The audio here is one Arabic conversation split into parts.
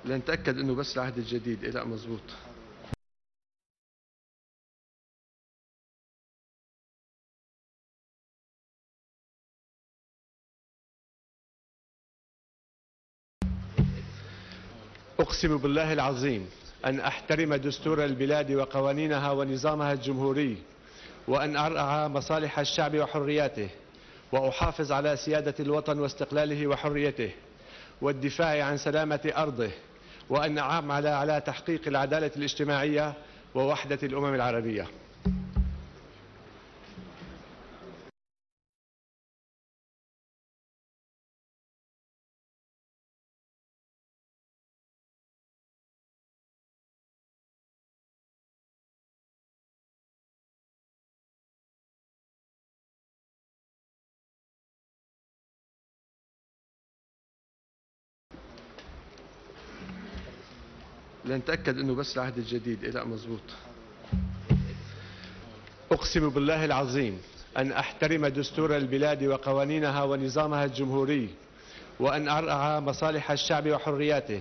لنتأكد انه بس العهد الجديد. لا مزبوط. أقسم بالله العظيم أن أحترم دستور البلاد وقوانينها ونظامها الجمهوري، وأن أرعى مصالح الشعب وحرياته، وأحافظ على سيادة الوطن واستقلاله وحريته، والدفاع عن سلامة أرضه، وأن أعمل على تحقيق العدالة الاجتماعية ووحدة الأمم العربية. لنتأكد انه بس العهد الجديد. لا مزبوط. أقسم بالله العظيم أن أحترم دستور البلاد وقوانينها ونظامها الجمهوري، وأن أرعى مصالح الشعب وحرياته،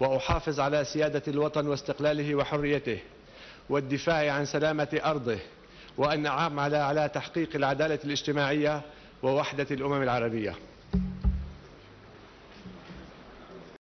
وأحافظ على سيادة الوطن واستقلاله وحريته، والدفاع عن سلامة أرضه، وأن أعمل على تحقيق العدالة الاجتماعية ووحدة الأمم العربية.